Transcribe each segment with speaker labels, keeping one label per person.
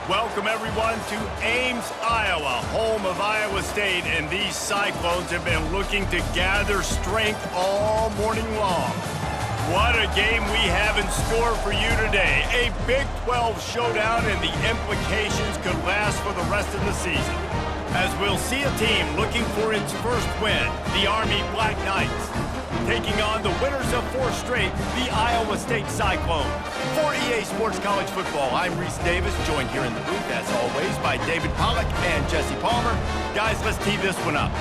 Speaker 1: Welcome, everyone, to Ames, Iowa, home of Iowa State, and these Cyclones have been looking to gather strength all morning long. What a game we have in store for you today. A Big 12 showdown, and the implications could last for the rest of the season. As we'll see a team looking for its first win, the Army Black Knights, taking on the winners of 4 straight, the Iowa State Cyclones. For EA Sports College Football, I'm Reese Davis, joined here in the booth, as always, by David Pollack and Jesse Palmer. Guys, let's tee this one up.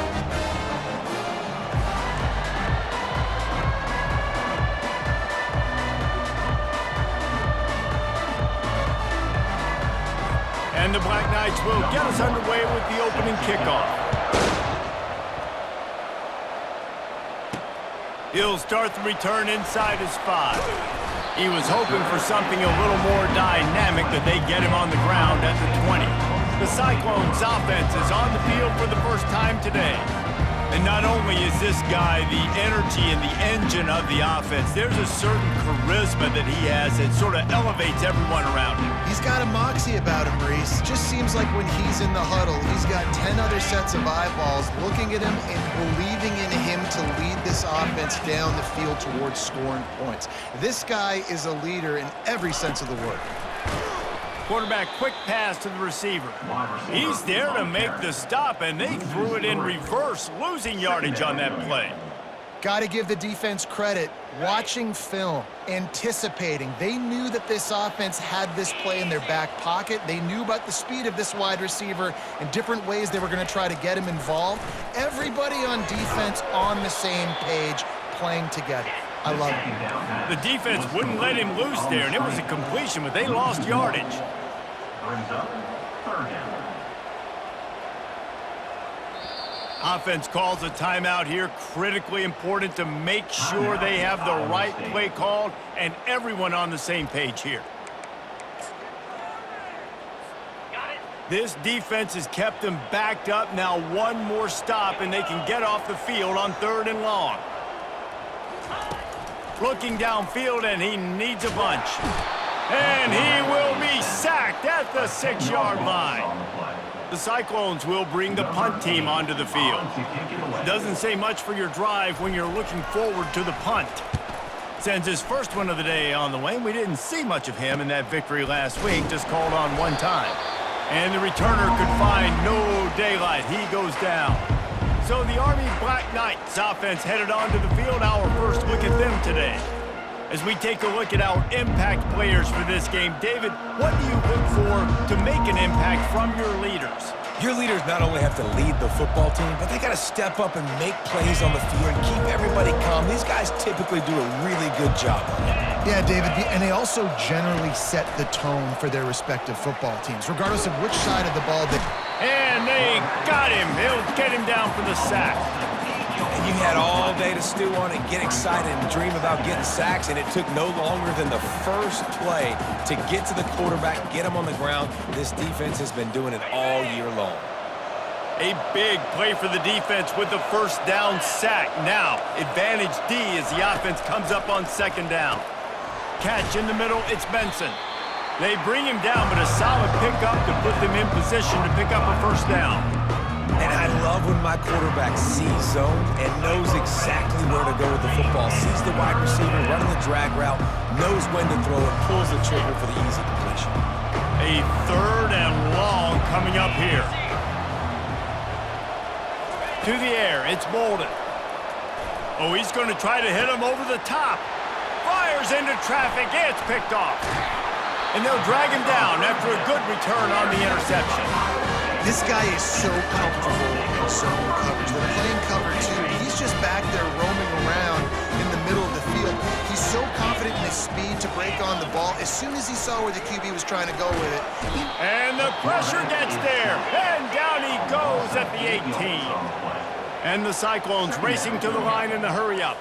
Speaker 1: And the Black Knights will get us underway with the opening kickoff. He'll start the return inside his 5. He was hoping for something a little more dynamic, but they get him on the ground at the 20. The Cyclones offense is on the field for the first time today. And not only is this guy the energy and the engine of the offense, there's a certain charisma that he has that sort of elevates everyone around him.
Speaker 2: He's got a moxie about him, Reese. Just seems like when he's in the huddle, he's got 10 other sets of eyeballs looking at him and believing in him to lead this offense down the field towards scoring points. This guy is a leader in every sense of the word.
Speaker 1: Quarterback, quick pass to the receiver. He's there to make the stop, and they threw it in reverse, losing yardage on that play.
Speaker 2: Got to give the defense credit. Watching film, anticipating. They knew that this offense had this play in their back pocket. They knew about the speed of this wide receiver and different ways they were going to try to get him involved. Everybody on defense on the same page, playing together. I love it.
Speaker 1: The defense wouldn't let him loose there, and it was a completion, but they lost yardage.
Speaker 3: Brings up 3rd down.
Speaker 1: Offense calls a timeout here. Critically important to make sure they have the right play called and everyone on the same page here. This defense has kept them backed up. Now one more stop, and they can get off the field on 3rd and long. Looking downfield, and he needs a bunch. And he will be sacked at the 6-yard line. The Cyclones will bring the punt team onto the field. Doesn't say much for your drive when you're looking forward to the punt. Sends his first one of the day on the way. We didn't see much of him in that victory last week, just called on one time. And the returner could find no daylight. He goes down. So the Army Black Knights offense headed onto the field. Our first look at them today. As we take a look at our impact players for this game, David, what do you look for to make an impact from your leaders?
Speaker 4: Your leaders not only have to lead the football team, but they got to step up and make plays on the field and keep everybody calm. These guys typically do a really good job on it.
Speaker 2: Yeah, David, and they also generally set the tone for their respective football teams, regardless of which side of the ball they...
Speaker 1: And they got him. He'll get him down for the sack.
Speaker 4: And you had all day to stew on it, get excited, and dream about getting sacks, and it took no longer than the first play to get to the quarterback, get him on the ground. This defense has been doing it all year long.
Speaker 1: A big play for the defense with the first down sack. Now, advantage D as the offense comes up on 2nd down. Catch in the middle, it's Benson. They bring him down, but a solid pickup to put them in position to pick up a first down.
Speaker 4: And I love when my quarterback sees zone and knows exactly where to go with the football. Sees the wide receiver running the drag route, knows when to throw it, pulls the trigger for the easy completion.
Speaker 1: A 3rd and long coming up here. To the air, it's Bolden. Oh, he's going to try to hit him over the top. Fires into traffic, it's picked off. And they'll drag him down after a good return on the interception.
Speaker 2: This guy is so comfortable in zone coverage. They're playing cover 2. He's just back there roaming around in the middle of the field. He's so confident in his speed to break on the ball. As soon as he saw where the QB was trying to go with it.
Speaker 1: And the pressure gets there. And down he goes at the 18. And the Cyclones racing to the line in the hurry-up.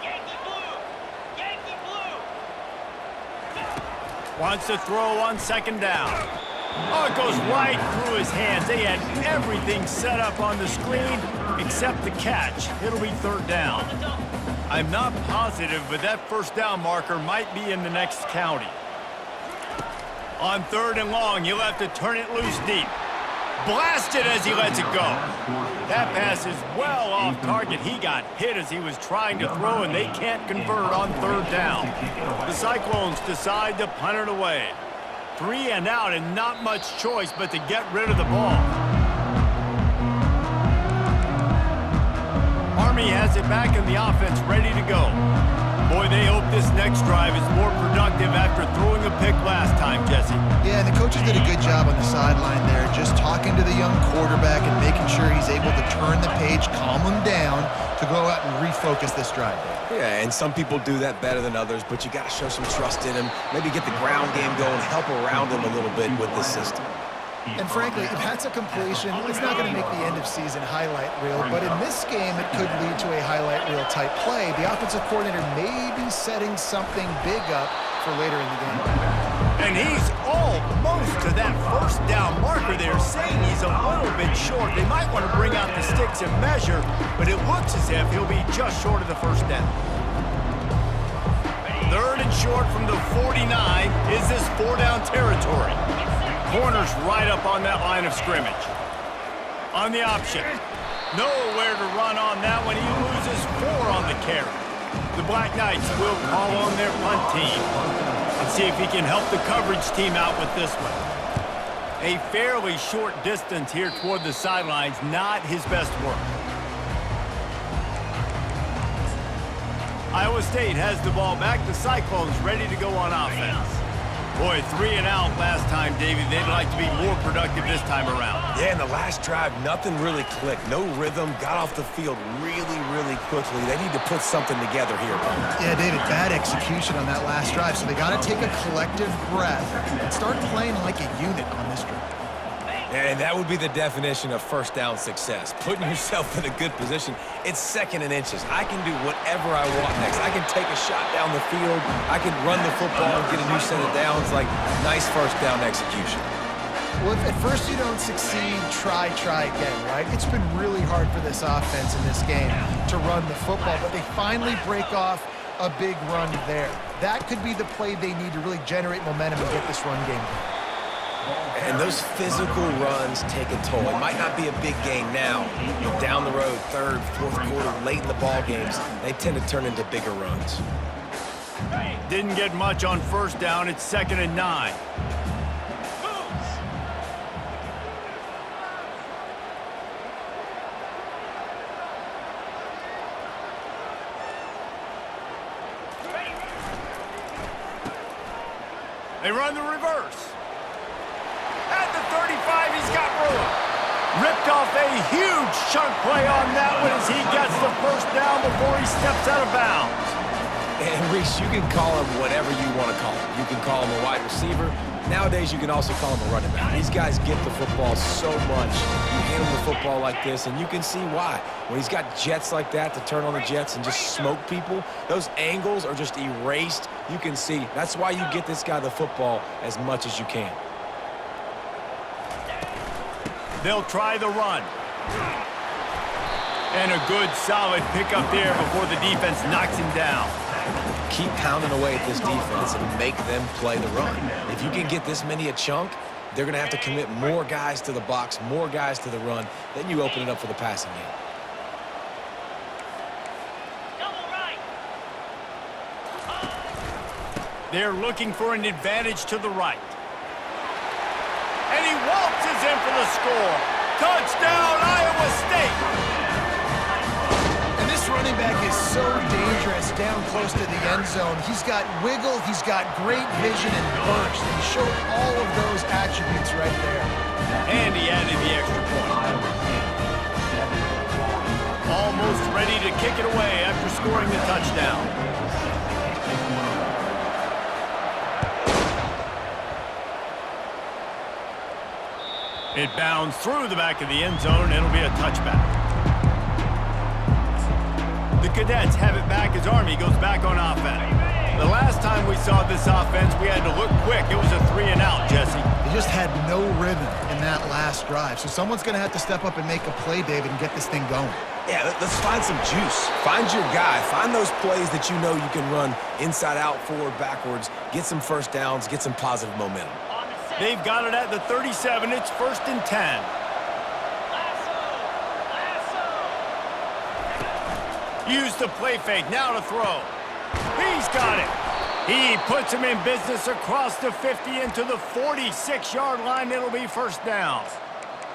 Speaker 1: Wants to throw on 2nd down. Oh, it goes right through his hands. They had everything set up on the screen except the catch. It'll be 3rd down. I'm not positive, but that first down marker might be in the next county. On 3rd and long, he'll have to turn it loose deep. Blast it as he lets it go. That pass is well off target. He got hit as he was trying to throw, and they can't convert on 3rd down. The Cyclones decide to punt it away. 3 and out, and not much choice but to get rid of the ball. Army has it back in the offense, ready to go. Boy, they hope this next drive is more productive after throwing a pick last time, Jesse.
Speaker 2: Yeah, and the coaches did a good job on the sideline there, just talking to the young quarterback and making sure he's able to turn the page, calm him down, to go out and refocus this drive.
Speaker 4: Yeah, and some people do that better than others, but you got to show some trust in him, maybe get the ground game going, help around him a little bit with this system.
Speaker 2: And frankly, if that's a completion, it's not going to make the end-of-season highlight reel, but in this game, it could lead to a highlight reel type play. The offensive coordinator may be setting something big up for later in the game.
Speaker 1: And he's almost to that 1st down marker there, saying he's a little bit short. They might want to bring out the sticks and measure, but it looks as if he'll be just short of the 1st down. 3rd and short from the 49. Is this 4-down territory? Corner's right up on that line of scrimmage. On the option. Nowhere to run on that one. He loses 4 on the carry. The Black Knights will call on their punt team and see if he can help the coverage team out with this one. A fairly short distance here toward the sidelines, not his best work. Iowa State has the ball back. The Cyclones ready to go on offense. Boy, 3 and out last time, Davey. They'd like to be more productive this time around.
Speaker 4: Yeah, in the last drive, nothing really clicked. No rhythm, got off the field really, really quickly. They need to put something together here.
Speaker 2: Yeah, David, bad execution on that last drive, so they got to take a collective breath and start playing like a unit on this drive.
Speaker 4: And that would be the definition of 1st down success. Putting yourself in a good position. It's 2nd and inches. I can do whatever I want next. I can take a shot down the field. I can run the football and get a new set of downs. Like, nice 1st down execution.
Speaker 2: Well, if at first you don't succeed, try again, right? It's been really hard for this offense in this game to run the football, but they finally break off a big run there. That could be the play they need to really generate momentum and get this run game going.
Speaker 4: And those physical runs take a toll. It might not be a big gain now, but down the road, 3rd, 4th quarter, late in the ball games, they tend to turn into bigger runs.
Speaker 1: Didn't get much on 1st down. It's 2nd and 9. They run the reverse. At the 35, he's got room. Ripped off a huge chunk play on that one as he gets the 1st down before he steps out of bounds.
Speaker 4: And Reese, you can call him whatever you want to call him. You can call him a wide receiver. Nowadays, you can also call him a running back. These guys get the football so much. You hand him the football like this, and you can see why. When he's got jets like that to turn on the jets and just smoke people, those angles are just erased. You can see. That's why you get this guy the football as much as you can.
Speaker 1: They'll try the run. And a good, solid pickup there before the defense knocks him down.
Speaker 4: Keep pounding away at this defense and make them play the run. If you can get this many a chunk, they're going to have to commit more guys to the box, more guys to the run. Then you open it up for the passing game.
Speaker 1: They're looking for an advantage to the right. And he waltzes in for the score. Touchdown, Iowa State!
Speaker 2: And this running back is so dangerous down close to the end zone. He's got wiggle, he's got great vision and burst. And he showed all of those attributes right there.
Speaker 1: And he added the extra point. Almost ready to kick it away after scoring the touchdown. It bounds through the back of the end zone, and it'll be a touchback. The Cadets have it back as Army goes back on offense. The last time we saw this offense, we had to look quick. It was a 3 and out, Jesse.
Speaker 2: They just had no rhythm in that last drive. So someone's going to have to step up and make a play, David, and get this thing going.
Speaker 4: Yeah, let's find some juice. Find your guy. Find those plays that you can run inside out, forward, backwards. Get some first downs. Get some positive momentum.
Speaker 1: They've got it at the 37. It's 1st and 10. Use the play fake. Now to throw. He's got it. He puts him in business across the 50 into the 46-yard line. It'll be 1st down.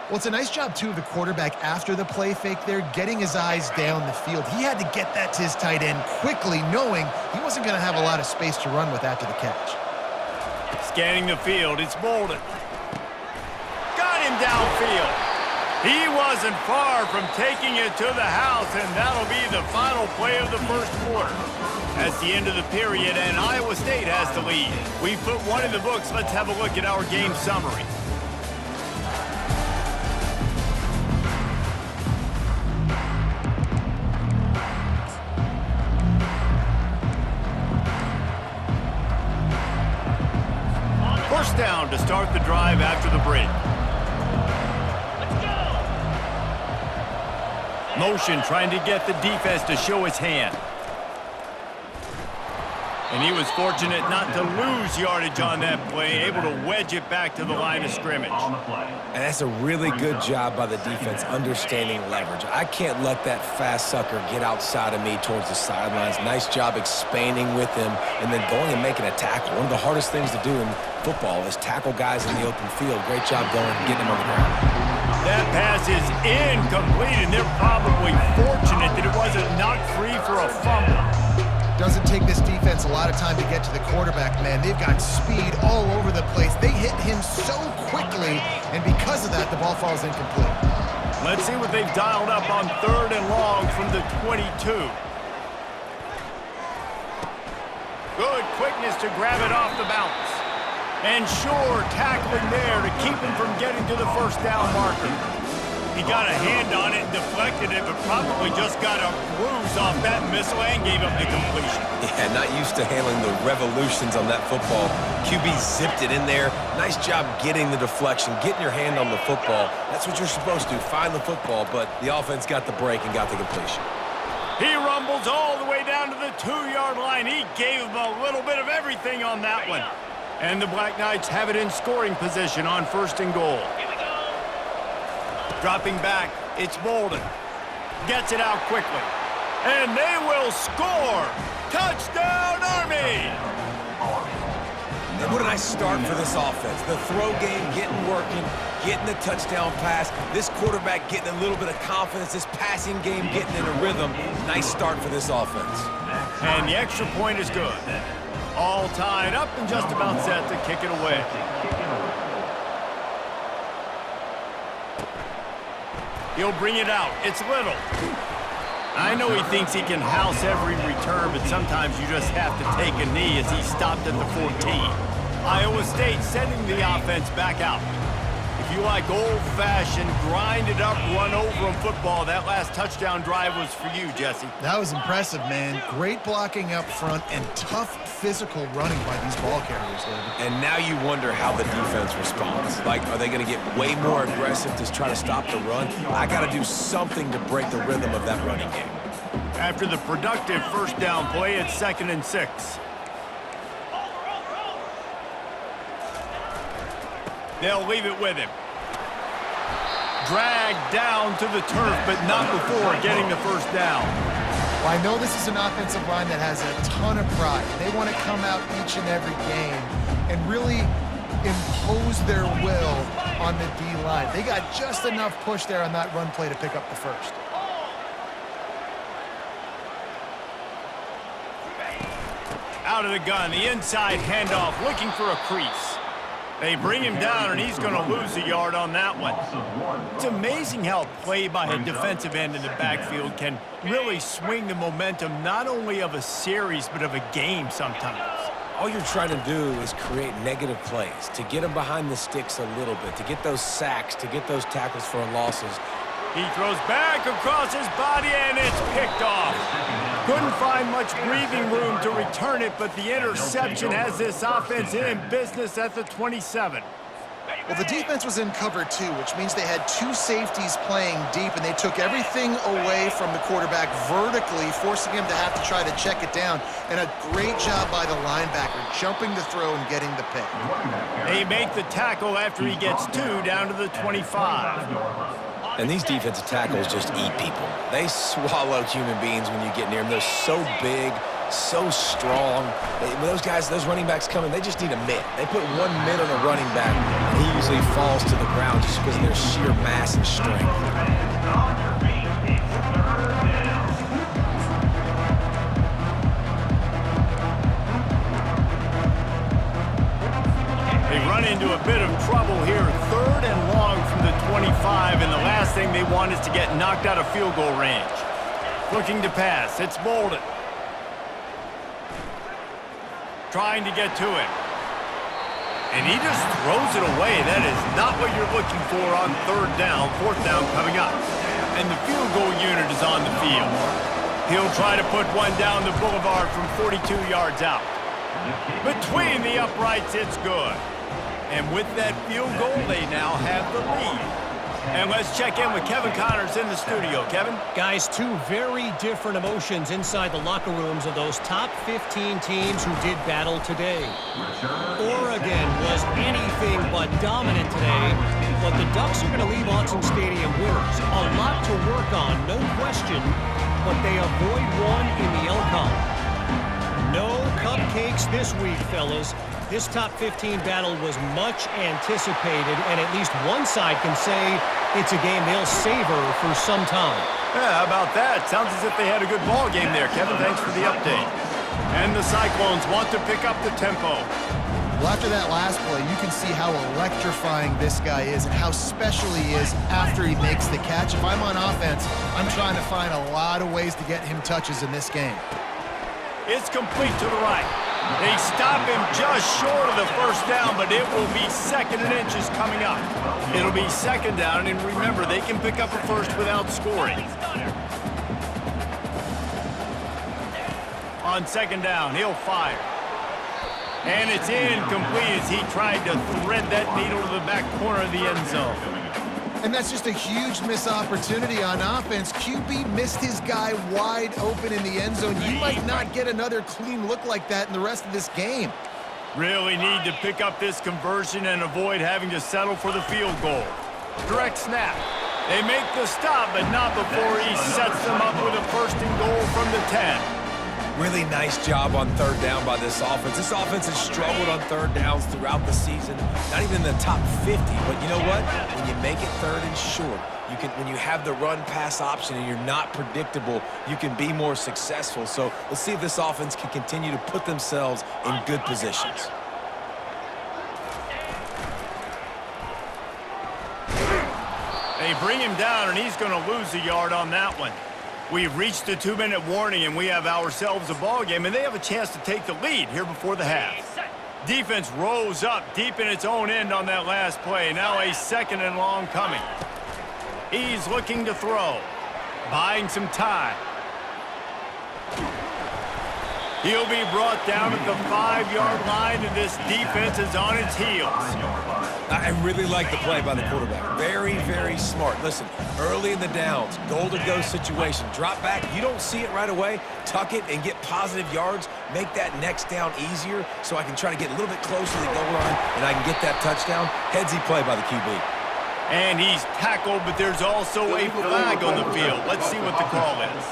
Speaker 2: Well, it's a nice job, too, of the quarterback after the play fake there, getting his eyes down the field. He had to get that to his tight end quickly, knowing he wasn't going to have a lot of space to run with after the catch.
Speaker 1: Scanning the field, it's Bolden. Got him downfield. He wasn't far from taking it to the house, and that'll be the final play of the 1st quarter. That's the end of the period, and Iowa State has the lead. We've put one in the books. Let's have a look at our game summary. First down to start the drive after the break. Motion trying to get the defense to show his hand. And he was fortunate not to lose yardage on that play, able to wedge it back to the line of scrimmage.
Speaker 4: And that's a really good job by the defense understanding leverage. I can't let that fast sucker get outside of me towards the sidelines. Nice job expanding with him and then going and making a tackle. One of the hardest things to do in football is tackle guys in the open field. Great job going and getting them on the ground.
Speaker 1: That pass is incomplete, and they're probably fortunate that it wasn't knocked free for a fumble.
Speaker 2: Doesn't take this defense a lot of time to get to the quarterback, man. They've got speed all over the place. They hit him so quickly, and because of that, the ball falls incomplete.
Speaker 1: Let's see what they've dialed up on 3rd and long from the 22. Good quickness to grab it off the bounce. And sure, tackling there to keep him from getting to the 1st down marker. He got a hand on it and deflected it, but probably just got a bruise off that missile and gave up the completion.
Speaker 4: Yeah, not used to handling the revolutions on that football. QB zipped it in there. Nice job getting the deflection, getting your hand on the football. That's what you're supposed to, find the football, but the offense got the break and got the completion.
Speaker 1: He rumbles all the way down to the 2-yard line. He gave him a little bit of everything on that one. And the Black Knights have it in scoring position on 1st and goal. Dropping back, it's Bolden. Gets it out quickly. And they will score! Touchdown, Army!
Speaker 4: And what a nice start for this offense. The throw game getting working, getting the touchdown pass. This quarterback getting a little bit of confidence. This passing game getting in a rhythm. Nice start for this offense.
Speaker 1: And the extra point is good. All tied up and just about set to kick it away. He'll bring it out. It's Little. I know he thinks he can house every return, but sometimes you just have to take a knee as he stopped at the 14. Iowa State sending the offense back out. If you like old-fashioned, grind-it-up, run-over-'em football, that last touchdown drive was for you, Jesse.
Speaker 2: That was impressive, man. Great blocking up front and tough physical running by these ball carriers, David.
Speaker 4: And now you wonder how the defense responds. Like, are they going to get way more aggressive to try to stop the run? I got to do something to break the rhythm of that running game.
Speaker 1: After the productive 1st down play, it's 2nd and 6. They'll leave it with him. Dragged down to the turf, but not before getting the 1st down.
Speaker 2: Well, I know this is an offensive line that has a ton of pride. They want to come out each and every game and really impose their will on the D-line. They got just enough push there on that run play to pick up the 1st.
Speaker 1: Out of the gun, the inside handoff, looking for a crease. They bring him down, and he's going to lose a yard on that one. It's amazing how play by a defensive end in the backfield can really swing the momentum not only of a series, but of a game sometimes.
Speaker 4: All you're trying to do is create negative plays, to get them behind the sticks a little bit, to get those sacks, to get those tackles for losses.
Speaker 1: He throws back across his body, and it's picked off. Couldn't find much breathing room to return it, but the interception has this offense in business at the 27.
Speaker 2: Well, the defense was in cover 2, which means they had 2 safeties playing deep, and they took everything away from the quarterback vertically, forcing him to have to try to check it down. And a great job by the linebacker, jumping the throw and getting the pick.
Speaker 1: They make the tackle after he gets 2 down to the 25.
Speaker 4: And these defensive tackles just eat people. They swallow human beings when you get near them. They're so big, so strong. When those guys, those running backs come in, they just need a mitt. They put 1 mitt on a running back, and he usually falls to the ground just because of their sheer mass and strength.
Speaker 1: They run into a bit of trouble here, 3rd and long from the 25, and the last thing they want is to get knocked out of field goal range. Looking to pass, it's Bolden. Trying to get to him. And he just throws it away. That is not what you're looking for on 3rd down, 4th down coming up. And the field goal unit is on the field. He'll try to put one down the boulevard from 42 yards out. Between the uprights, it's good. And with that field goal, they now have the lead. And let's check in with Kevin Connors in the studio. Kevin?
Speaker 5: Guys, 2 very different emotions inside the locker rooms of those top 15 teams who did battle today. Oregon was anything but dominant today, but the Ducks are going to leave Autzen Stadium winners. A lot to work on, no question, but they avoid one in the Elcon. No cupcakes this week, fellas. This top 15 battle was much anticipated, and at least one side can say it's a game they'll savor for some time.
Speaker 1: Yeah, how about that? Sounds as if they had a good ball game there, Kevin. Thanks for the update. And the Cyclones want to pick up the tempo.
Speaker 2: Well, after that last play, you can see how electrifying this guy is and how special he is after he makes the catch. If I'm on offense, I'm trying to find a lot of ways to get him touches in this game.
Speaker 1: It's complete to the right. They stop him just short of the 1st down, but it will be 2nd and inches coming up. It'll be 2nd down, and remember, they can pick up a 1st without scoring. On 2nd down, he'll fire. And it's incomplete as he tried to thread that needle to the back corner of the end zone.
Speaker 2: And that's just a huge missed opportunity on offense. QB missed his guy wide open in the end zone. You might not get another clean look like that in the rest of this game.
Speaker 1: Really need to pick up this conversion and avoid having to settle for the field goal. Direct snap. They make the stop, but not before he sets them up with a 1st and goal from the 10.
Speaker 4: Really nice job on 3rd down by this offense. This offense has struggled on 3rd downs throughout the season. Not even in the top 50, but you know what? When you make it 3rd and short, when you have the run-pass option and you're not predictable, you can be more successful. So let's see if this offense can continue to put themselves in good positions.
Speaker 1: They bring him down, and he's going to lose a yard on that one. We've reached the 2-minute warning, and we have ourselves a ball game, and they have a chance to take the lead here before the half. Defense rose up deep in its own end on that last play. Now a 2nd and long coming. He's looking to throw, buying some time. He'll be brought down at the 5-yard line, and this defense is on its heels.
Speaker 4: I really like the play by the quarterback. Very, very smart. Listen, early in the downs, goal-to-go situation. Drop back. You don't see it right away. Tuck it and get positive yards. Make that next down easier so I can try to get a little bit closer to the goal line and I can get that touchdown. Headsy play by the QB.
Speaker 1: And he's tackled, but there's also a flag on the field. Let's see what the call is.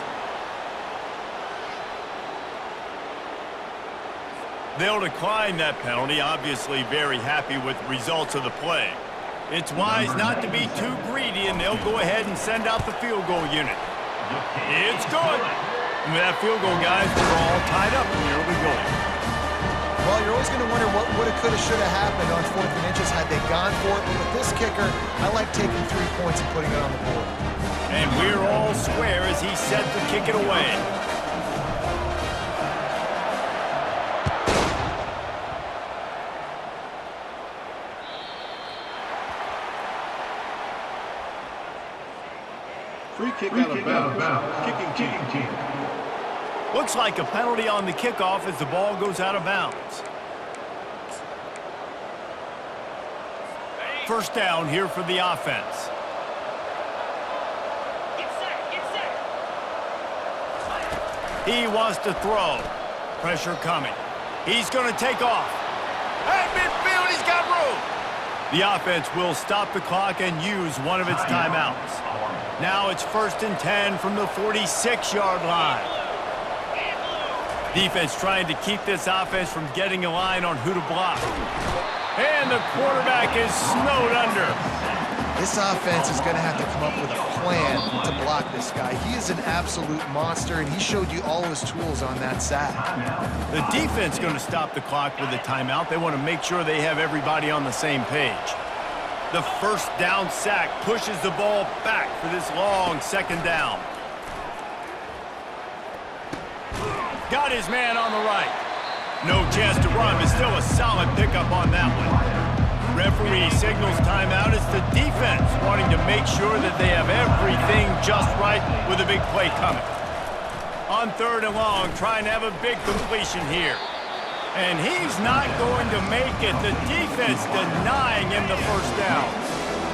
Speaker 1: They'll decline that penalty, obviously very happy with the results of the play. It's wise not to be too greedy, and they'll go ahead and send out the field goal unit. It's good. And with that field goal, guys, we're all tied up, and here we go.
Speaker 2: Well, you're always going to wonder what woulda, coulda, shoulda happened on 4th and inches had they gone for it. But with this kicker, I like taking 3 points and putting it on the board.
Speaker 1: And we're all square as he set to kick it away.
Speaker 6: Free kick out of bounds. Kicking team.
Speaker 1: Looks like a penalty on the kickoff as the ball goes out of bounds. First down here for the offense. He wants to throw. Pressure coming. He's going to take off. At midfield, he's got room. The offense will stop the clock and use one of its timeouts. Now it's 1st and 10 from the 46-yard line. Defense trying to keep this offense from getting a line on who to block. And the quarterback is snowed under.
Speaker 2: This offense is going to have to come up with a plan to block this guy. He is an absolute monster, and he showed you all his tools on that sack.
Speaker 1: The defense is going to stop the clock with a timeout. They want to make sure they have everybody on the same page. The first down sack pushes the ball back for this long 2nd down. Got his man on the right. No chance to run, but still a solid pickup on that one. Referee signals timeout. It's the defense wanting to make sure that they have everything just right with a big play coming. On 3rd and long, trying to have a big completion here. And he's not going to make it. The defense denying him the first down.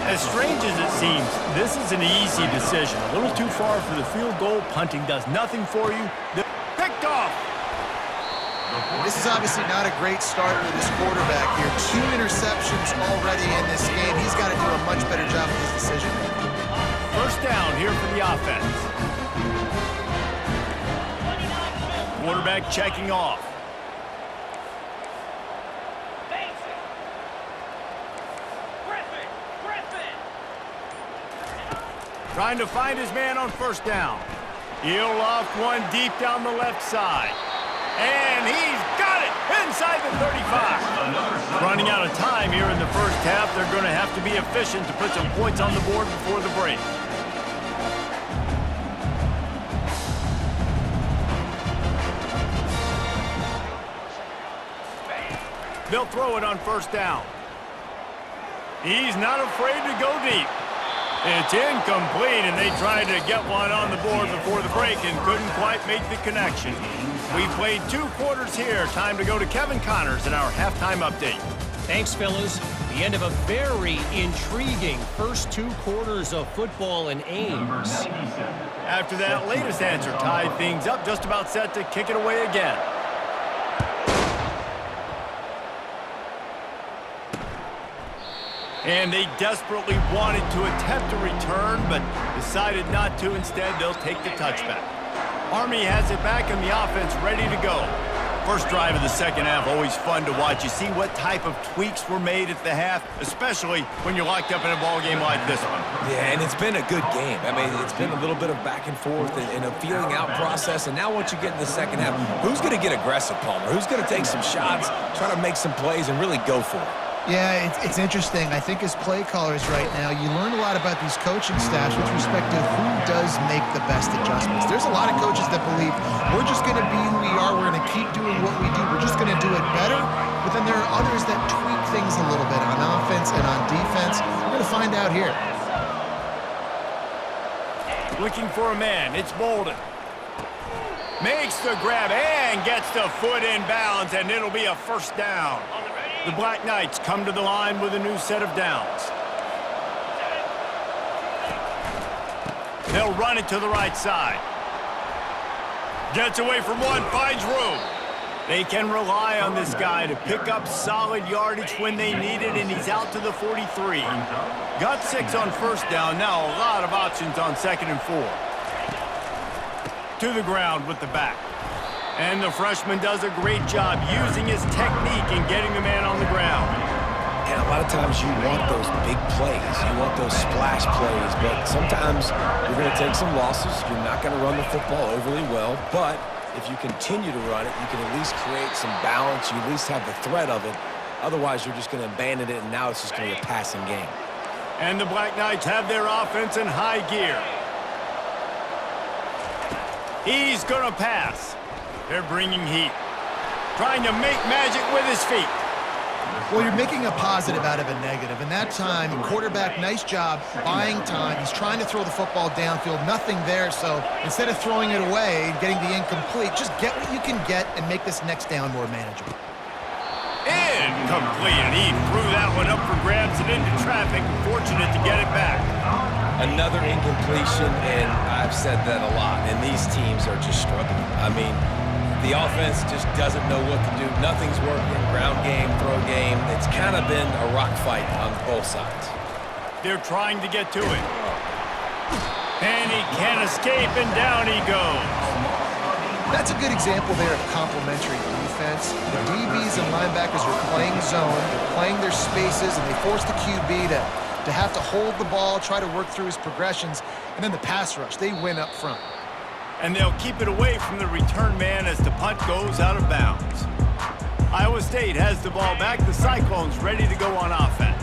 Speaker 1: As strange as it seems, this is an easy decision. A little too far for the field goal. Punting does nothing for you. Picked off.
Speaker 2: This is obviously not a great start for this quarterback here. 2 interceptions already in this game. He's got to do a much better job of his decision making.
Speaker 1: First down here for the offense. Quarterback checking off. Trying to find his man on 1st down. He'll loft one deep down the left side. And he's got it inside the 35. Running out of time here in the first half. They're going to have to be efficient to put some points on the board before the break. They'll throw it on 1st down. He's not afraid to go deep. It's incomplete, and they tried to get one on the board before the break and couldn't quite make the connection. We played 2 quarters here. Time to go to Kevin Connors in our halftime update.
Speaker 5: Thanks, fellas. The end of a very intriguing first 2 quarters of football in Ames.
Speaker 1: After that latest answer tied things up, just about set to kick it away again. And they desperately wanted to attempt a return, but decided not to. Instead, they'll take the touchback. Army has it back and the offense ready to go. First drive of the second half, always fun to watch. You see what type of tweaks were made at the half, especially when you're locked up in a ball game like this one.
Speaker 4: Yeah, and it's been a good game. I mean, it's been a little bit of back and forth and a feeling out process. And now once you get in the second half, who's going to get aggressive, Palmer? Who's going to take some shots, try to make some plays, and really go for it?
Speaker 2: Yeah, it's interesting. I think as play callers right now, you learn a lot about these coaching staffs with respect to who does make the best adjustments. There's a lot of coaches that believe we're just going to be who we are. We're going to keep doing what we do. We're just going to do it better. But then there are others that tweak things a little bit on offense and on defense. We're going to find out here.
Speaker 1: Looking for a man. It's Bolden. Makes the grab and gets the foot in bounds, and it'll be a first down. The Black Knights come to the line with a new set of downs. They'll run it to the right side. Gets away from one, finds room. They can rely on this guy to pick up solid yardage when they need it, and he's out to the 43. Got 6 on 1st down. Now a lot of options on 2nd and 4. To the ground with the back. And the freshman does a great job using his technique and getting the man on the ground.
Speaker 4: And a lot of times you want those big plays. You want those splash plays. But sometimes you're going to take some losses. You're not going to run the football overly well. But if you continue to run it, you can at least create some balance. You at least have the threat of it. Otherwise, you're just going to abandon it, and now it's just going to be a passing game.
Speaker 1: And the Black Knights have their offense in high gear. He's going to pass. They're bringing heat. Trying to make magic with his feet.
Speaker 2: Well, you're making a positive out of a negative. And that time, quarterback, nice job buying time. He's trying to throw the football downfield. Nothing there. So instead of throwing it away and getting the incomplete, just get what you can get and make this next down more manageable.
Speaker 1: In Complete, and he threw that one up for grabs and into traffic. Fortunate to get it back.
Speaker 4: Another incompletion, and I've said that a lot, and these teams are just struggling. I mean, the offense just doesn't know what to do. Nothing's working. Ground game, throw game. It's kind of been a rock fight on both sides.
Speaker 1: They're trying to get to it. And he can't escape, and down he goes.
Speaker 2: That's a good example there of complementary defense. The DBs and linebackers are playing zone, they're playing their spaces, and they force the QB to have to hold the ball, try to work through his progressions, and then the pass rush, they win up front.
Speaker 1: And they'll keep it away from the return man as the punt goes out of bounds. Iowa State has the ball back. The Cyclones ready to go on offense.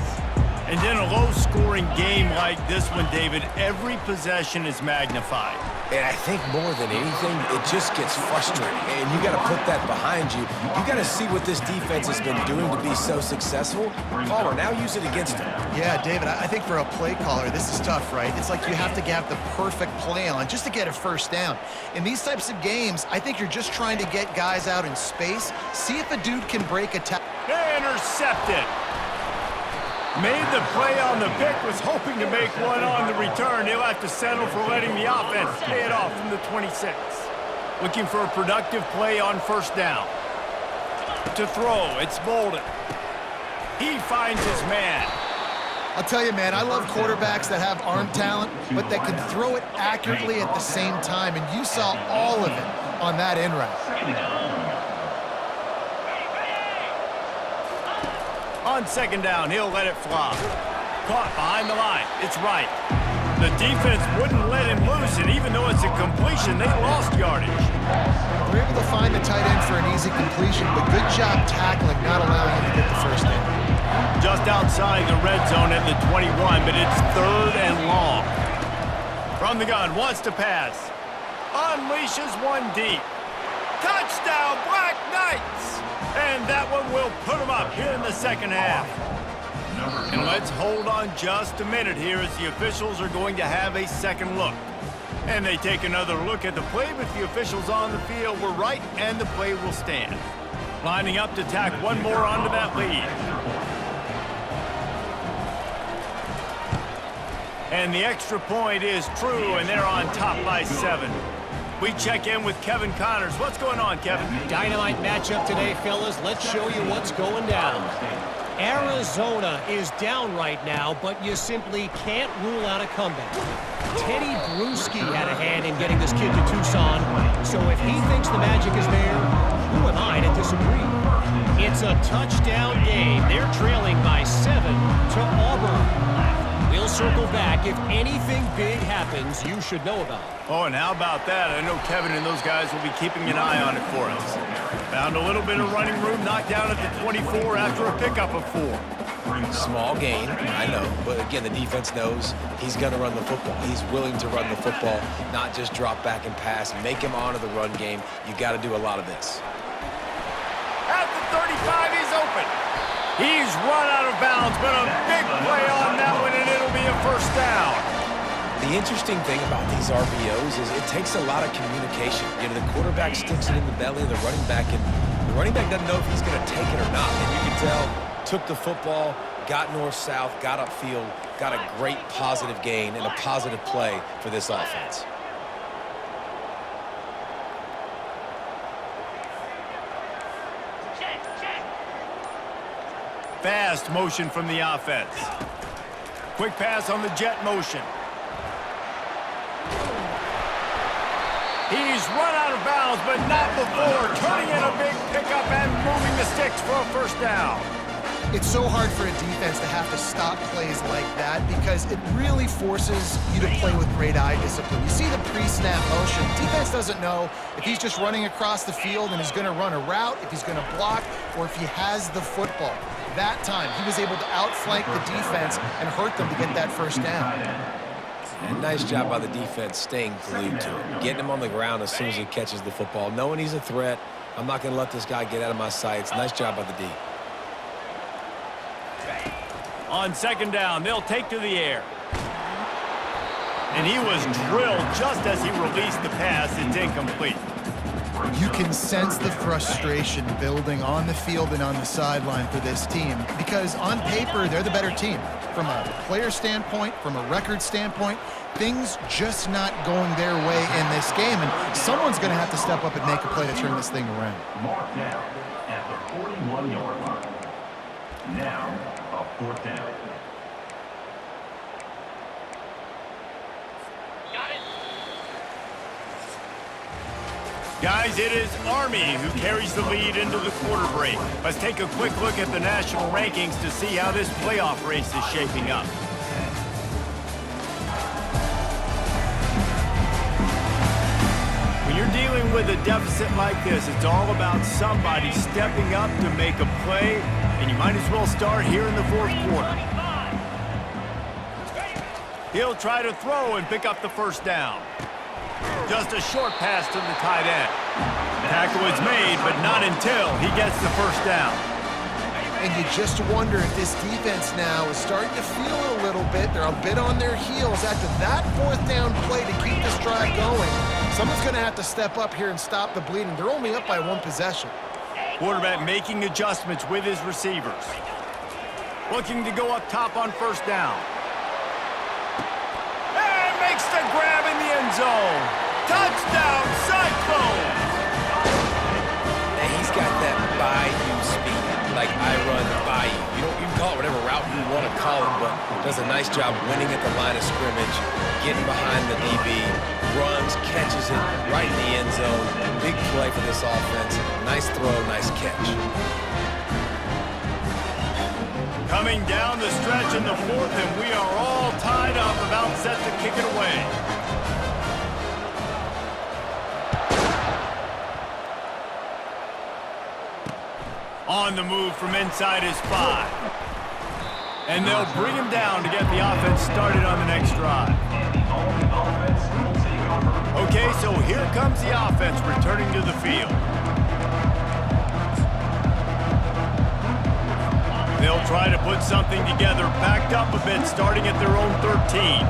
Speaker 1: And in a low-scoring game like this one, David, every possession is magnified.
Speaker 4: And I think more than anything, it just gets frustrating. And you got to put that behind you. You got to see what this defense has been doing to be so successful. Caller, now use it against them.
Speaker 2: Yeah, David, I think for a play caller, this is tough, right? It's like you have to have the perfect play on just to get a first down. In these types of games, I think you're just trying to get guys out in space, see if a dude can break a tackle.
Speaker 1: Intercepted. Made the play on the pick, was hoping to make one on the return. He'll have to settle for letting the offense pay it off from the 26. Looking for a productive play on first down. To throw, it's Bolden. He finds his man.
Speaker 2: I'll tell you, man, I love quarterbacks that have arm talent, but that can throw it accurately at the same time, and you saw all of it on that in route.
Speaker 1: On second down, he'll let it fly. Caught behind the line. It's right. The defense wouldn't let him loose, and even though it's a completion, they lost yardage.
Speaker 2: They're able to find the tight end for an easy completion, but good job tackling, not allowing him to get the first down.
Speaker 1: Just outside the red zone at the 21, but it's third and long. From the gun, wants to pass. Unleashes one deep. Touchdown, Black Knights! And that one will put them up here in the second half. And let's hold on just a minute here as the officials are going to have a second look. And they take another look at the play, but the officials on the field were right, and the play will stand. Lining up to tack one more onto that lead. And the extra point is true, and they're on top by 7. We check in with Kevin Connors. What's going on, Kevin?
Speaker 5: Dynamite matchup today, fellas. Let's show you what's going down. Arizona is down right now, but you simply can't rule out a comeback. Teddy Bruschi had a hand in getting this kid to Tucson, so if he thinks the magic is there, who am I to disagree? It's a touchdown game. They're trailing by 7 to Auburn. We'll circle back. If anything big happens, you should know about it.
Speaker 1: Oh, and how about that? I know Kevin and those guys will be keeping an eye on it for us. Found a little bit of running room, knocked down at the 24 after a pickup of 4.
Speaker 4: Small gain, I know, but again, the defense knows he's going to run the football. He's willing to run the football, not just drop back and pass, make him honor the run game. You got to do a lot of this.
Speaker 1: At the 35, he's open. He's run out of bounds, but a big play on that one, and it'll be a first down.
Speaker 4: The interesting thing about these RPOs is it takes a lot of communication. You know, the quarterback sticks it in the belly of the running back, and the running back doesn't know if he's going to take it or not. And you can tell, took the football, got north-south, got upfield, got a great positive gain and a positive play for this offense.
Speaker 1: Fast motion from the offense. Quick pass on the jet motion. He's run out of bounds, but not before turning in a big pickup and moving the sticks for a first down.
Speaker 2: It's so hard for a defense to have to stop plays like that because it really forces you to play with great eye discipline. You see the pre-snap motion. Defense doesn't know if he's just running across the field and he's going to run a route, if he's going to block, or if he has the football. That time, he was able to outflank the defense and hurt them to get that first down.
Speaker 4: And nice job by the defense staying glued to him, getting him on the ground as soon as he catches the football, knowing he's a threat. I'm not going to let this guy get out of my sights. Nice job by the D.
Speaker 1: On second down, they'll take to the air. And he was drilled just as he released the pass. It's incomplete.
Speaker 2: You can sense the frustration building on the field and on the sideline for this team because on paper, they're the better team. From a player standpoint, from a record standpoint, things just not going their way in this game, and someone's going to have to step up and make a play to turn this thing around.
Speaker 3: Mark down at the 41-yard line. Now, a 4th down.
Speaker 1: Guys, it is Army who carries the lead into the quarter break. Let's take a quick look at the national rankings to see how this playoff race is shaping up. When you're dealing with a deficit like this, it's all about somebody stepping up to make a play, and you might as well start here in the 4th quarter. He'll try to throw and pick up the 1st down. Just a short pass to the tight end. Tackle is made, but not until he gets the 1st down.
Speaker 2: And you just wonder if this defense now is starting to feel it a little bit. They're a bit on their heels after that 4th down play to keep this drive going. Someone's going to have to step up here and stop the bleeding. They're only up by 1 possession.
Speaker 1: Quarterback making adjustments with his receivers. Looking to go up top on 1st down. And makes the grab in the end zone. Touchdown, Cyclones!
Speaker 4: Now he's got that bayou speed, like I run bayou. You can call it whatever route you want to call it, but does a nice job winning at the line of scrimmage, getting behind the DB, runs, catches it right in the end zone. Big play for this offense. Nice throw, nice catch.
Speaker 1: Coming down the stretch in the 4th, and we are all tied up, about set to kick it away. On the move from inside his 5. And they'll bring him down to get the offense started on the next drive. Okay, so here comes the offense returning to the field. They'll try to put something together, backed up a bit, starting at their own 13.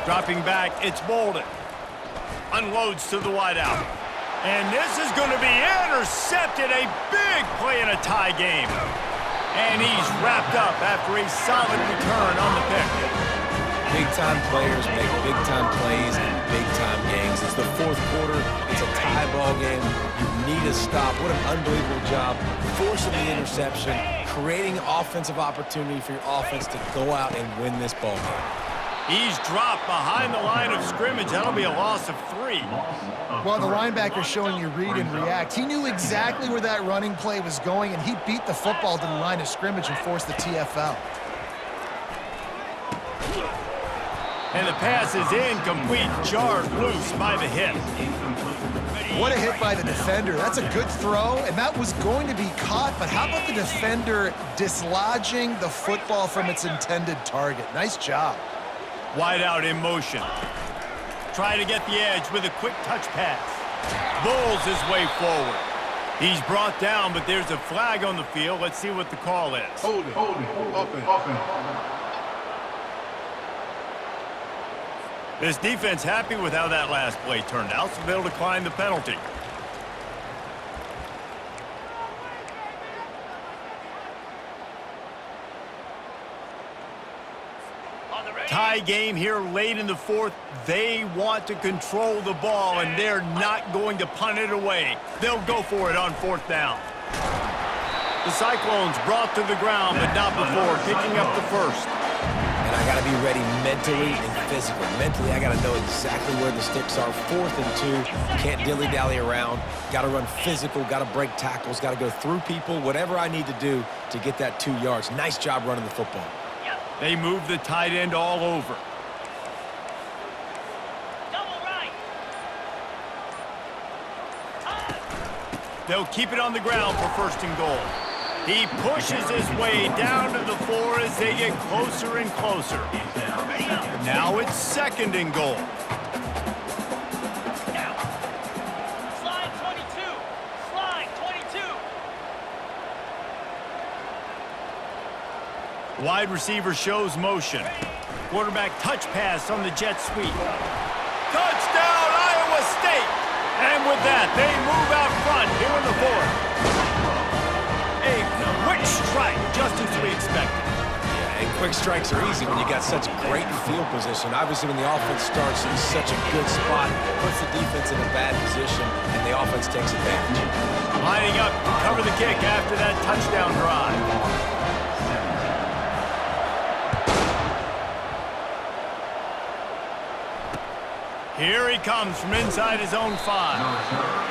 Speaker 1: Dropping back, it's Bolden. Unloads to the wideout. And this is going to be intercepted. A big play in a tie game. And he's wrapped up after a solid return on the pick.
Speaker 4: Big-time players make big-time plays in big-time games. It's the 4th quarter. It's a tie ball game. You need a stop. What an unbelievable job. Forcing the interception, creating offensive opportunity for your offense to go out and win this ball game.
Speaker 1: He's dropped behind the line of scrimmage. That'll be a loss of 3.
Speaker 2: Well, the linebacker's showing you read and react. He knew exactly where that running play was going, and he beat the football to the line of scrimmage and forced the TFL.
Speaker 1: And the pass is incomplete, jarred loose by the hit.
Speaker 2: What a hit by the defender. That's a good throw, and that was going to be caught, but how about the defender dislodging the football from its intended target? Nice job.
Speaker 1: Wide out in motion. Try to get the edge with a quick touch pass. Bowls his way forward. He's brought down, but there's a flag on the field. Let's see what the call is.
Speaker 6: Hold it. Offense.
Speaker 1: This defense happy with how that last play turned out, so they'll decline the penalty. Tie game here late in the 4th. They want to control the ball, and they're not going to punt it away. They'll go for it on 4th down. The Cyclones brought to the ground, but not before picking up the 1st.
Speaker 4: And I got to be ready mentally and physically. Mentally, I got to know exactly where the sticks are. 4th and 2, can't dilly-dally around. Got to run physical, got to break tackles, got to go through people, whatever I need to do to get that 2 yards. Nice job running the football.
Speaker 1: They move the tight end all over.
Speaker 7: Double right.
Speaker 1: They'll keep it on the ground for 1st and goal. He pushes his way down to the 4 as they get closer and closer. Now it's 2nd and goal.
Speaker 7: Slide 22. Slide 22.
Speaker 1: Wide receiver shows motion. Quarterback touch pass on the jet sweep. Touchdown, Iowa State! And with that, they move out front here in the fourth. A quick strike, just as we expected.
Speaker 4: And quick strikes are easy when you got such great field position. Obviously, when the offense starts in such a good spot, puts the defense in a bad position, and the offense takes advantage.
Speaker 1: Lining up to cover the kick after that touchdown drive. Here he comes from inside his own 5.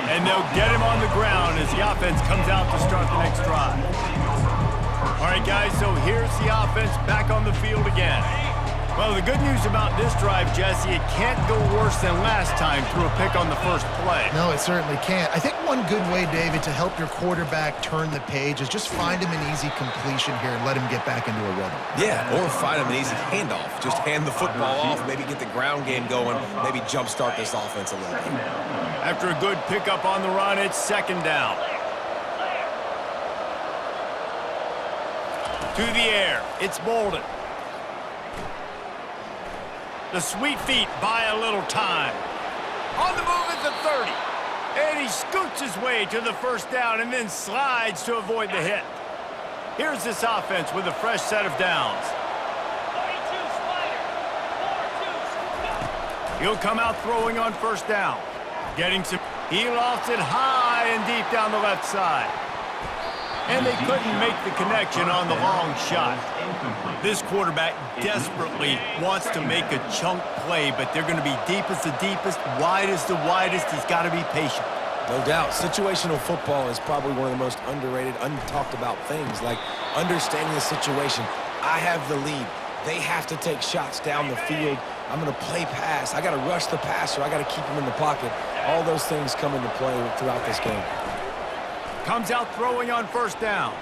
Speaker 1: And they'll get him on the ground as the offense comes out to start the next drive. All right, guys, so here's the offense back on the field again. Well, the good news about this drive, Jesse, it can't go worse than last time through a pick on the first play.
Speaker 2: No, it certainly can't. I think one good way, David, to help your quarterback turn the page is just find him an easy completion here and let him get back into a rhythm.
Speaker 4: Yeah, or find him an easy handoff. Just hand the football off, maybe get the ground game going, maybe jumpstart this offense a little bit.
Speaker 1: After a good pickup on the run, it's second down. To the air, it's Bolden. The sweet feet buy a little time. On the move at the 30. And he scoots his way to the first down and then slides to avoid the hit. Here's this offense with a fresh set of downs.
Speaker 7: 42 slider. 4-2.
Speaker 1: He'll come out throwing on first down. Getting some... He lofts it high and deep down the left side. And they couldn't make the connection on the long shot. This quarterback desperately wants to make a chunk play, but they're going to be deep as the deepest, wide as the widest. He's got to be patient.
Speaker 4: No doubt. Situational football is probably one of the most underrated, untalked about things, like understanding the situation. I have the lead. They have to take shots down the field. I'm going to play pass. I got to rush the passer. I got to keep him in the pocket. All those things come into play throughout this game.
Speaker 1: Comes out throwing on first down.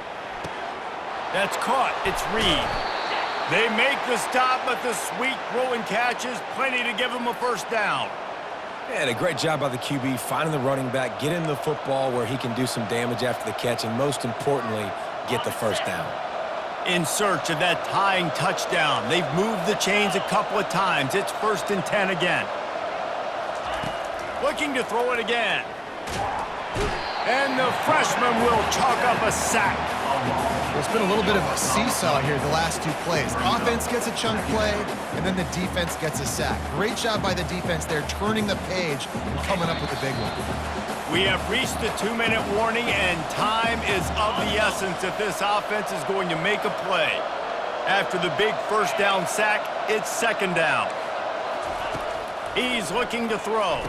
Speaker 1: That's caught. It's Reed. They make the stop, but the sweet throw and catch is plenty to give them a first down.
Speaker 4: And a great job by the QB finding the running back, get him the football where he can do some damage after the catch, and most importantly, get the first down.
Speaker 1: In search of that tying touchdown. They've moved the chains a couple of times. It's 1st and 10 again. Looking to throw it again. And the freshman will chalk up a sack.
Speaker 2: There's been a little bit of a seesaw here the last 2 plays. Offense gets a chunk play, and then the defense gets a sack. Great job by the defense there, turning the page and coming up with a big one.
Speaker 1: We have reached the 2-minute warning, and time is of the essence if this offense is going to make a play. After the big first down sack, it's second down. He's looking to throw.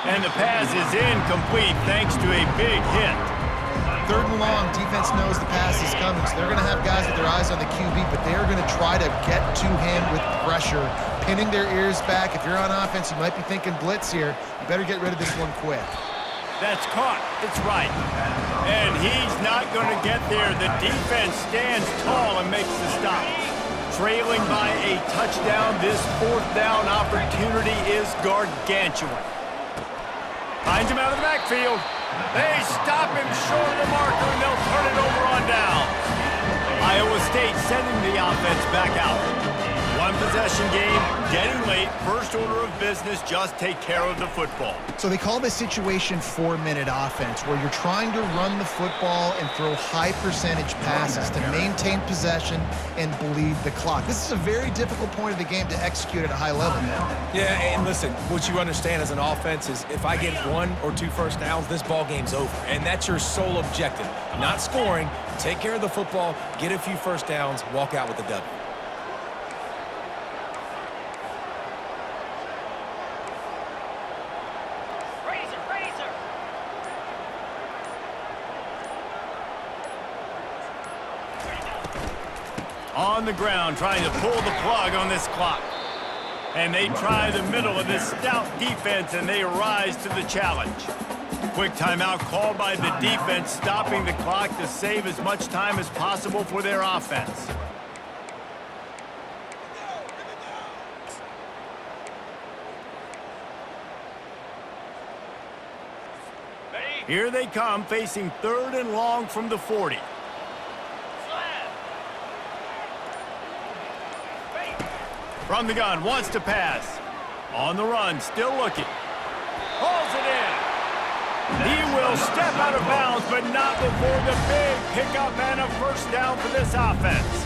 Speaker 1: And the pass is incomplete thanks to a big hit.
Speaker 2: 3rd and long, defense knows the pass is coming, so they're going to have guys with their eyes on the QB, but they're going to try to get to him with pressure, pinning their ears back. If you're on offense, you might be thinking blitz here. You better get rid of this one quick.
Speaker 1: That's caught. It's right. And he's not going to get there. The defense stands tall and makes the stop. Trailing by a touchdown, this 4th down opportunity is gargantuan. Finds him out of the backfield. They stop him short of the marker, and they'll turn it over on down. Iowa State sending the offense back out. 1-possession game, getting late. First order of business, just take care of the football.
Speaker 2: So they call this situation 4-minute offense, where you're trying to run the football and throw high-percentage passes to maintain possession and bleed the clock. This is a very difficult point of the game to execute at a high level.
Speaker 4: Yeah, and listen, what you understand as an offense is if I get 1 or 2 first downs, this ball game's over. And that's your sole objective. Not scoring, take care of the football, get a few first downs, walk out with the W.
Speaker 1: On the ground, trying to pull the plug on this clock. And they try the middle of this stout defense, and they rise to the challenge. Quick timeout called by the defense, stopping the clock to save as much time as possible for their offense. Here they come, facing 3rd and long from the 40. From the gun, wants to pass. On the run, still looking. Hauls it in. He will step out of bounds, but not before the big pickup and a first down for this offense.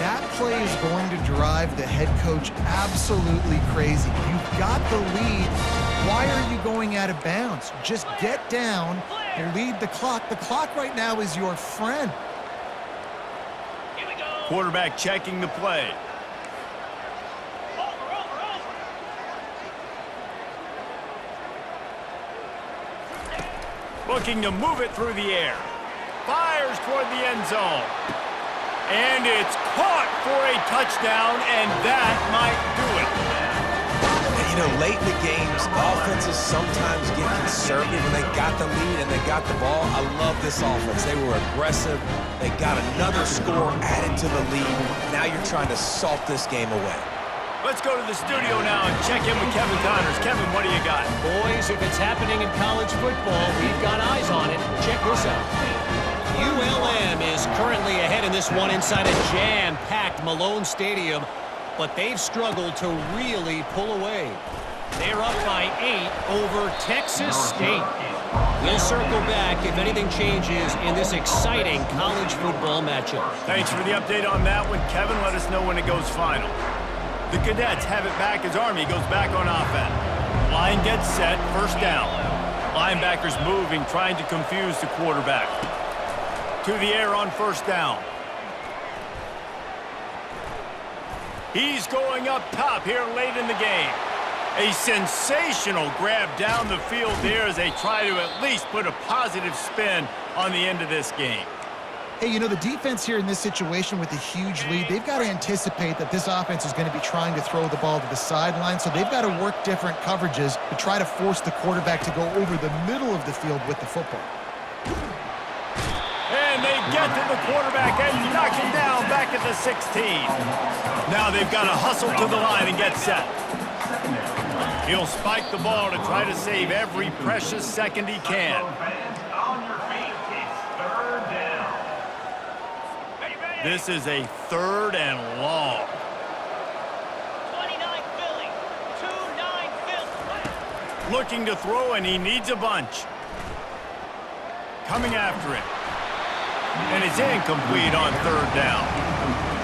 Speaker 2: That play is going to drive the head coach absolutely crazy. You've got the lead. Why are you going out of bounds? Just get down, lead the clock. The clock right now is your friend.
Speaker 7: Here we go.
Speaker 1: Quarterback checking the play. Looking to move it through the air. Fires toward the end zone. And it's caught for a touchdown, and that might do it.
Speaker 4: And, you know, late in the games, offenses sometimes get conservative when they got the lead and they got the ball. I love this offense. They were aggressive. They got another score added to the lead. Now you're trying to salt this game away.
Speaker 1: Let's go to the studio now and check in with Kevin Connors. Kevin, what do you got?
Speaker 5: Boys, if it's happening in college football, we've got eyes on it. Check this out. ULM is currently ahead in this one inside a jam-packed Malone Stadium, but they've struggled to really pull away. They're up by 8 over Texas State. We'll circle back if anything changes in this exciting college football matchup.
Speaker 1: Thanks for the update on that one, Kevin. Let us know when it goes final. The Cadets have it back as Army goes back on offense. Line gets set, first down. Linebackers moving, trying to confuse the quarterback. To the air on first down. He's going up top here late in the game. A sensational grab down the field there as they try to at least put a positive spin on the end of this game.
Speaker 2: Hey, you know, the defense here in this situation with a huge lead, they've got to anticipate that this offense is going to be trying to throw the ball to the sideline, so they've got to work different coverages to try to force the quarterback to go over the middle of the field with the football.
Speaker 1: And they get to the quarterback and knock him down back at the 16. Now they've got to hustle to the line and get set. He'll spike the ball to try to save every precious second he can.
Speaker 3: On your feet, it's third down.
Speaker 1: This is a third and long.
Speaker 7: 29 Philly. 2-9 Philly.
Speaker 1: Looking to throw, and he needs a bunch. Coming after it. And it's incomplete on third down.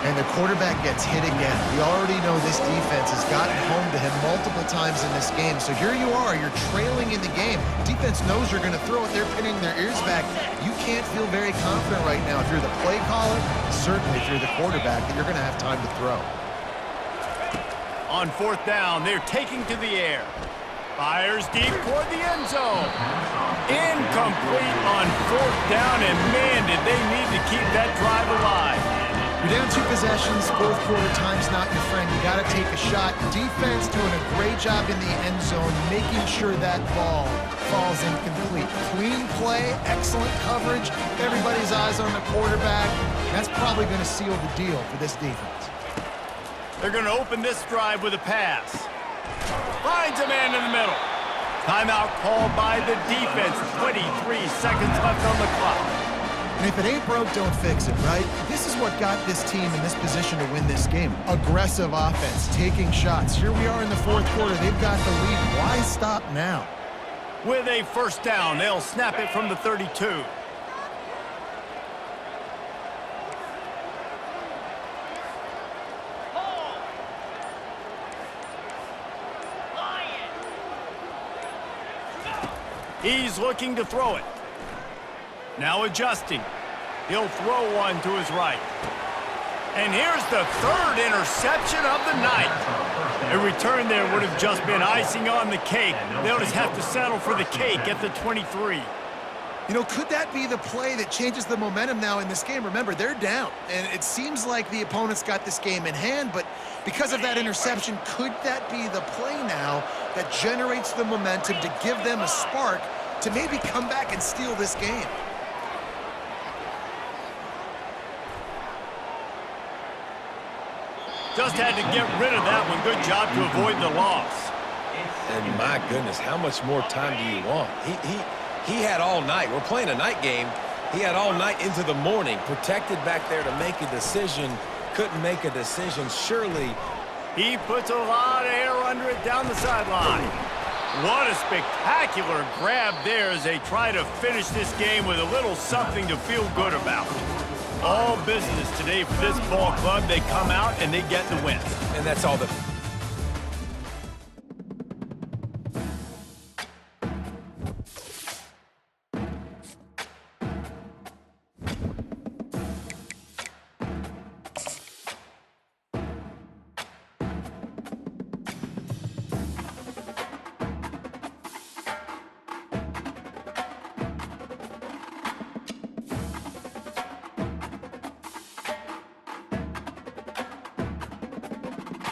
Speaker 2: And the quarterback gets hit again. We already know this defense has gotten home to him multiple times in this game. So here you are, you're trailing in the game. Defense knows you're going to throw it. They're pinning their ears back. You can't feel very confident right now if you're the play caller, certainly if you're the quarterback, that you're going to have time to throw.
Speaker 1: On fourth down, they're taking to the air. Fires deep toward the end zone. Incomplete on fourth down, and man, did they need to keep that drive alive.
Speaker 2: You're down 2 possessions, fourth quarter, time's not your friend. You got to take a shot. Defense doing a great job in the end zone, making sure that ball falls incomplete. Clean play, excellent coverage, everybody's eyes on the quarterback. That's probably going to seal the deal for this defense.
Speaker 1: They're going to open this drive with a pass. Finds a man in the middle. Timeout called by the defense. 23 seconds left on the clock.
Speaker 2: And if it ain't broke, don't fix it, right? This is what got this team in this position to win this game. Aggressive offense, taking shots. Here we are in the fourth quarter. They've got the lead. Why stop now?
Speaker 1: With a first down, they'll snap it from the 32. He's looking to throw it. Now adjusting. He'll throw one to his right. And here's the third interception of the night. A return there would have just been icing on the cake. They'll just have to settle for the cake at the 23.
Speaker 2: You know, could that be the play that changes the momentum now in this game? Remember, they're down, and it seems like the opponent's got this game in hand, but because of that interception, could that be the play now that generates the momentum to give them a spark to maybe come back and steal this game?
Speaker 1: Just had to get rid of that one. Good job to avoid the loss.
Speaker 4: And my goodness, how much more time do you want? He had all night. We're playing a night game. He had all night into the morning, protected back there to make a decision. Couldn't make a decision. Surely
Speaker 1: He puts a lot of air under it down the sideline. What a spectacular grab there as they try to finish this game with a little something to feel good about. All business today for this ball club. They come out and they get the win.
Speaker 4: And that's all that